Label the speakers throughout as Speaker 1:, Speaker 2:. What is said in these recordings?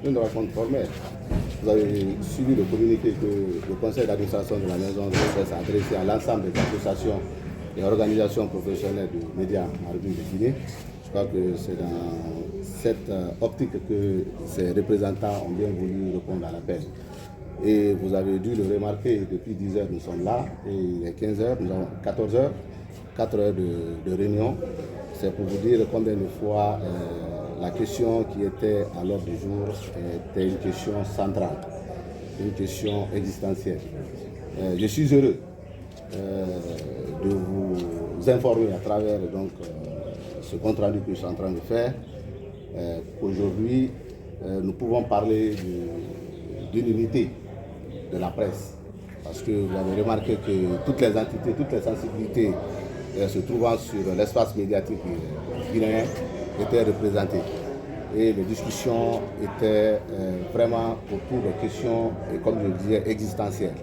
Speaker 1: une rencontre formelle. Vous avez suivi le communiqué que le conseil d'administration de la maison de presse a adressé à l'ensemble des associations et organisations professionnelles de médias en République de Guinée. Je crois que c'est dans cette optique que ces représentants ont bien voulu répondre à l'appel. Et vous avez dû le remarquer, depuis 10 heures nous sommes là, et il est 15 heures, nous avons 14 heures, 4 heures de réunion. C'est pour vous dire combien de fois la question qui était à l'ordre du jour était une question centrale, une question existentielle. Je suis heureux de vous informer à travers ce compte rendu que je suis en train de faire. Aujourd'hui, nous pouvons parler d'une unité de la presse. Parce que vous avez remarqué que toutes les entités, toutes les sensibilités se trouvant sur l'espace médiatique guinéen étaient représentées. Et les discussions étaient vraiment autour des questions, comme je le disais, existentielles.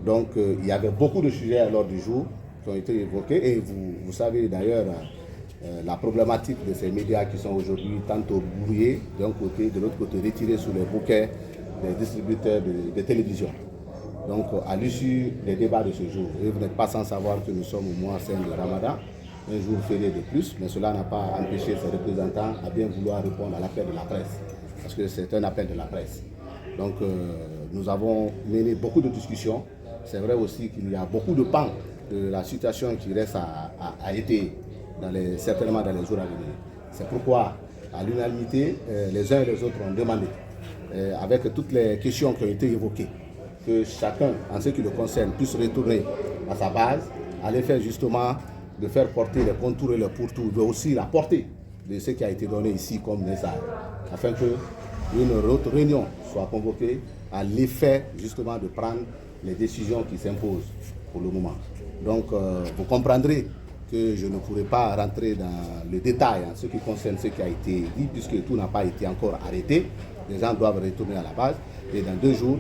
Speaker 1: Donc il y avait beaucoup de sujets à l'ordre du jour qui ont été évoqués. Et vous savez d'ailleurs la problématique de ces médias qui sont aujourd'hui tantôt brouillés d'un côté, de l'autre côté retirés sous les bouquets des distributeurs de télévision. Donc à l'issue des débats de ce jour, et vous n'êtes pas sans savoir que nous sommes au mois saint de Ramadan, un jour férié de plus, mais cela n'a pas empêché ces représentants à bien vouloir répondre à l'appel de la presse, parce que c'est un appel de la presse. Donc nous avons mené beaucoup de discussions. C'est vrai aussi qu'il y a beaucoup de pans de la situation qui reste à étayer, certainement dans les jours à venir. C'est pourquoi, à l'unanimité, les uns et les autres ont demandé, avec toutes les questions qui ont été évoquées, que chacun, en ce qui le concerne, puisse retourner à sa base, à l'effet justement de faire porter les contours et les pourtours, mais aussi la portée de ce qui a été donné ici comme message, afin qu'une autre réunion soit convoquée à l'effet justement de prendre les décisions qui s'imposent pour le moment. Donc vous comprendrez que je ne pourrai pas rentrer dans le détail en ce qui concerne ce qui a été dit, puisque tout n'a pas été encore arrêté. Les gens doivent retourner à la base et dans 2 jours,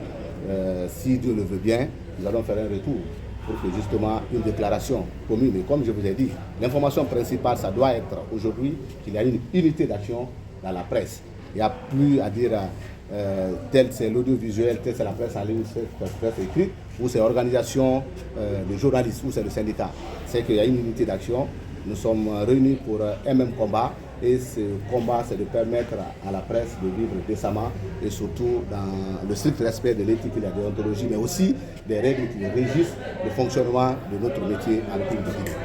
Speaker 1: si Dieu le veut bien, nous allons faire un retour pour que justement une déclaration commune. Et comme je vous ai dit, l'information principale, ça doit être aujourd'hui qu'il y a une unité d'action dans la presse. Il n'y a plus à dire tel c'est l'audiovisuel, tel c'est la presse en ligne, tel c'est la presse écrite, ou c'est l'organisation de journalistes, ou c'est le syndicat. C'est qu'il y a une unité d'action. Nous sommes réunis pour un même combat. Et ce combat, c'est de permettre à la presse de vivre décemment et surtout dans le strict respect de l'éthique et de la déontologie, mais aussi des règles qui régissent le fonctionnement de notre métier en République de Guinée.